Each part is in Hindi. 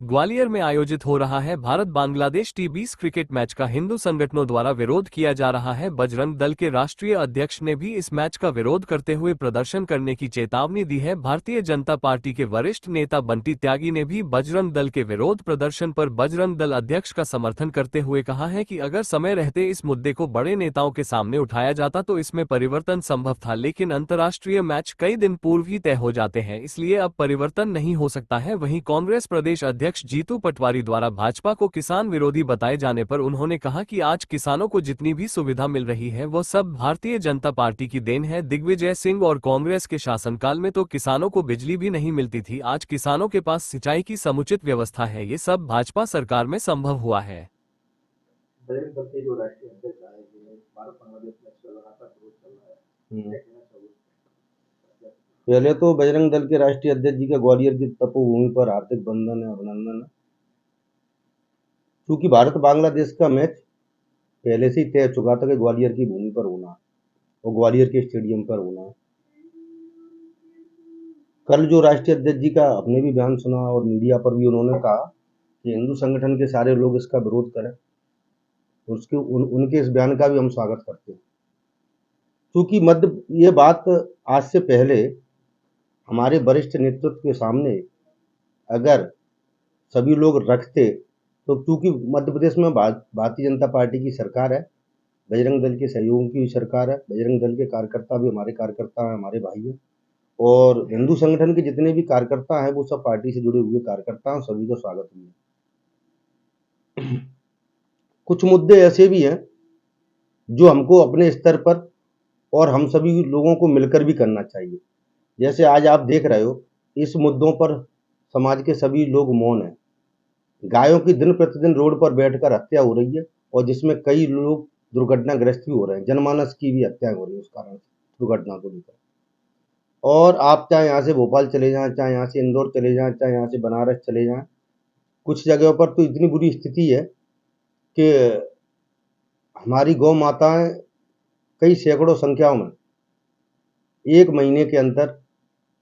ग्वालियर में आयोजित हो रहा है भारत बांग्लादेश टी20 क्रिकेट मैच का हिंदू संगठनों द्वारा विरोध किया जा रहा है। बजरंग दल के राष्ट्रीय अध्यक्ष ने भी इस मैच का विरोध करते हुए प्रदर्शन करने की चेतावनी दी है। भारतीय जनता पार्टी के वरिष्ठ नेता बंटी त्यागी ने भी बजरंग दल के विरोध प्रदर्शन पर बजरंग दल अध्यक्ष का समर्थन करते हुए कहा है कि अगर समय रहते इस मुद्दे को बड़े नेताओं के सामने उठाया जाता तो इसमें परिवर्तन संभव था, लेकिन अंतर्राष्ट्रीय मैच कई दिन पूर्व ही तय हो जाते हैं, इसलिए अब परिवर्तन नहीं हो सकता है। वहीं कांग्रेस प्रदेश अध्यक्ष जीतू पटवारी द्वारा भाजपा को किसान विरोधी बताए जाने पर उन्होंने कहा कि आज किसानों को जितनी भी सुविधा मिल रही है वो सब भारतीय जनता पार्टी की देन है। दिग्विजय सिंह और कांग्रेस के शासनकाल में तो किसानों को बिजली भी नहीं मिलती थी, आज किसानों के पास सिंचाई की समुचित व्यवस्था है, ये सब भाजपा सरकार में संभव हुआ है। बजरंग दल के जो राष्ट्रीय अध्यक्ष आए हैं, भारत बांग्लादेश मैच का लगातार विरोध चल रहा है, क्या कहना चाहोगे? पहले तो बजरंग दल के राष्ट्रीय अध्यक्ष जी का ग्वालियर की तपोभूमि पर हार्दिक बंधन है, अभिनंदन है। क्योंकि भारत बांग्लादेश का मैच पहले से ही तय हो चुका था कि ग्वालियर की भूमि पर होना और ग्वालियर के स्टेडियम पर होना। कल जो राष्ट्रीय अध्यक्ष जी का अपने भी बयान सुना और मीडिया पर भी उन्होंने कहा कि हिंदू संगठन के सारे लोग इसका विरोध करें, उनके इस बयान का भी हम स्वागत करते हैं। क्योंकि ये बात आज से पहले हमारे वरिष्ठ नेतृत्व के सामने अगर सभी लोग रखते तो, क्योंकि मध्य प्रदेश में भारतीय जनता पार्टी की सरकार है, बजरंग दल के सहयोगी की सरकार है, बजरंग दल के कार्यकर्ता भी हमारे कार्यकर्ता हैं, हमारे भाई हैं, और हिंदू संगठन के जितने भी कार्यकर्ता हैं वो सब पार्टी से जुड़े हुए कार्यकर्ता हैं, सभी का स्वागत भी है। कुछ मुद्दे ऐसे भी हैं जो हमको अपने स्तर पर और हम सभी लोगों को मिलकर भी करना चाहिए। जैसे आज आप देख रहे हो, इस मुद्दों पर समाज के सभी लोग मौन हैं। गायों की दिन प्रतिदिन रोड पर बैठकर हत्या हो रही है और जिसमें कई लोग दुर्घटनाग्रस्त भी हो रहे हैं, जनमानस की भी हत्या हो रही है उस कारण से, दुर्घटना को लेकर। और आप चाहे यहाँ से भोपाल चले जाएं, चाहे यहाँ से इंदौर चले जाएं, चाहे यहाँ से बनारस चले जाएं, कुछ जगहों पर तो इतनी बुरी स्थिति है कि हमारी गौ माताएं कई सैकड़ों संख्याओं में एक महीने के अंदर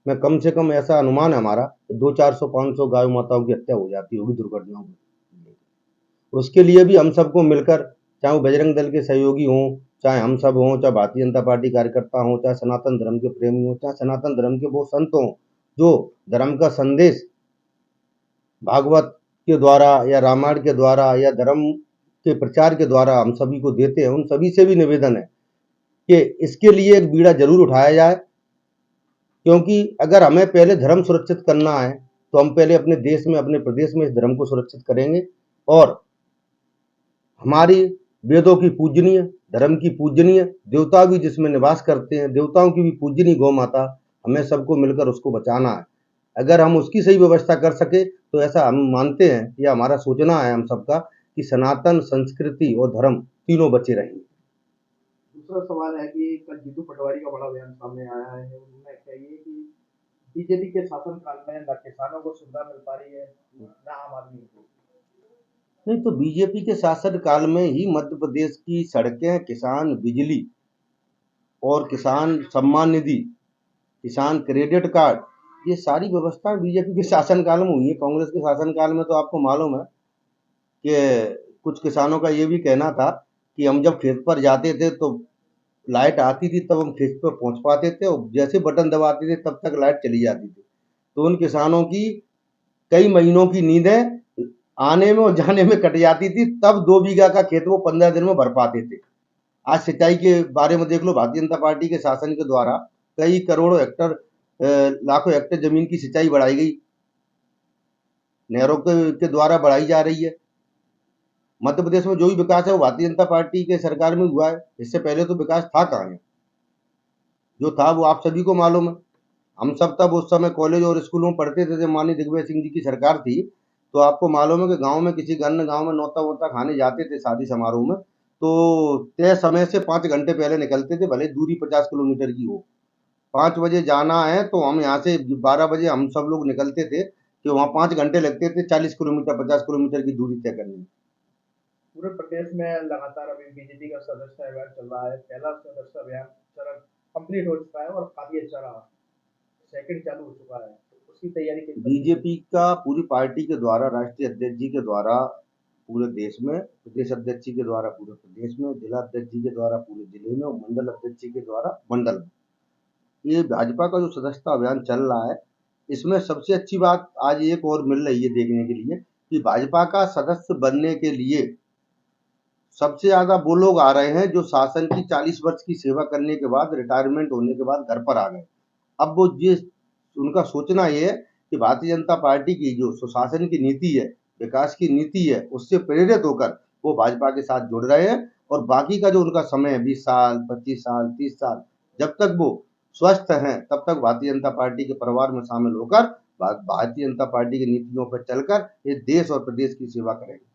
में कम से कम, ऐसा अनुमान है हमारा, 200-400-500 गाय माताओं की हत्या हो जाती होगी दुर्घटनाओं में। उसके लिए भी हम सबको मिलकर, चाहे वो बजरंग दल के सहयोगी हों, चाहे हम सब हों, चाहे भारतीय जनता पार्टी कार्यकर्ता हों, चाहे सनातन धर्म के प्रेमी हों, चाहे सनातन धर्म के वो संत हों जो धर्म का संदेश भागवत के द्वारा या रामायण के द्वारा या धर्म के प्रचार के द्वारा हम सभी को देते हैं, उन सभी से भी निवेदन है कि इसके लिए एक बीड़ा जरूर उठाया जाए। क्योंकि अगर हमें पहले धर्म सुरक्षित करना है तो हम पहले अपने देश में, अपने प्रदेश में इस धर्म को सुरक्षित करेंगे, और हमारी वेदों की पूजनीय, धर्म की पूजनीय, देवता भी जिसमें निवास करते हैं, देवताओं की भी पूजनीय गौ माता, हमें सबको मिलकर उसको बचाना है। अगर हम उसकी सही व्यवस्था कर सके तो ऐसा हम मानते हैं, या हमारा सोचना है हम सबका, कि सनातन संस्कृति और धर्म तीनों बचे रहेंगे। दूसरा सवाल है कि कल जीतू पटवारी का बड़ा बयान सामने आया है, उन्होंने कहा ये कि बीजेपी के शासनकाल में न किसानों को सुविधा मिल पा रही है, न आम आदमी को। नहीं तो बीजेपी के शासन काल में ही मध्य प्रदेश की सड़कें, किसान बिजली और किसान सम्मान निधि, किसान क्रेडिट कार्ड, ये सारी व्यवस्था बीजेपी के शासनकाल में हुई है। कांग्रेस के शासनकाल में तो आपको मालूम है कि कुछ किसानों का ये भी कहना था कि हम जब खेत पर जाते थे तो लाइट आती थी, तब हम खेत पर पहुंच पाते थे, और जैसे बटन दबाते थे तब तक लाइट चली जाती थी। तो उन किसानों की कई महीनों की नींदें आने में और जाने में कट जाती थी, तब 2 बीघा का खेत वो 15 दिन में भर पाते थे। आज सिंचाई के बारे में देख लो, भारतीय जनता पार्टी के शासन के द्वारा कई करोड़ों हेक्टर, लाखों हेक्टर जमीन की सिंचाई बढ़ाई गई, नहरों के द्वारा बढ़ाई जा रही है। मध्य प्रदेश में जो भी विकास है वो भारतीय जनता पार्टी के सरकार में हुआ है, इससे पहले तो विकास था कहाँ है? जो था वो आप सभी को मालूम है। हम सब तब उस समय कॉलेज और स्कूलों में पढ़ते थे जब माननीय दिग्विजय सिंह जी की सरकार थी, तो आपको मालूम है कि गांव में किसी अन्य गांव में नौता वोता खाने जाते थे शादी समारोह में, तो तय समय से 5 घंटे पहले निकलते थे, भले दूरी 50 किलोमीटर की हो। 5 बजे जाना है तो हम यहाँ से 12 बजे हम सब लोग निकलते थे कि वहाँ 5 घंटे लगते थे 40 किलोमीटर, 50 किलोमीटर की दूरी तय करने में। पूरे प्रदेश में लगातार अभी बीजेपी का सदस्य अभियान चल रहा है। पहला सदस्य अभियान चरण कंप्लीट हो चुका है और काफी अच्छा रहा। सेकंड चालू हो चुका है, तो उसकी तैयारी किस तरह से? बीजेपी का पूरी पार्टी के द्वारा, राष्ट्रीय अध्यक्ष जी के द्वारा पूरे देश में, प्रदेश अध्यक्ष जी के द्वारा पूरे प्रदेश में, जिला अध्यक्ष जी के द्वारा पूरे जिले में और मंडल अध्यक्ष जी के द्वारा मंडल में, ये भाजपा का जो सदस्यता अभियान चल रहा है, इसमें सबसे अच्छी बात आज एक और मिल रही है देखने के लिए कि भाजपा का सदस्य बनने के लिए सबसे ज्यादा वो लोग आ रहे हैं जो शासन की 40 वर्ष की सेवा करने के बाद, रिटायरमेंट होने के बाद घर पर आ गए। अब वो ये उनका सोचना ये है कि भारतीय जनता पार्टी की जो सुशासन की नीति है, विकास की नीति है, उससे प्रेरित होकर वो भाजपा के साथ जुड़ रहे हैं और बाकी का जो उनका समय है 20 साल, 25 साल, 30 साल, जब तक वो स्वस्थ हैं तब तक भारतीय जनता पार्टी के परिवार में शामिल होकर भारतीय जनता पार्टी की नीतियों पर चलकर ये देश और प्रदेश की सेवा करेंगे।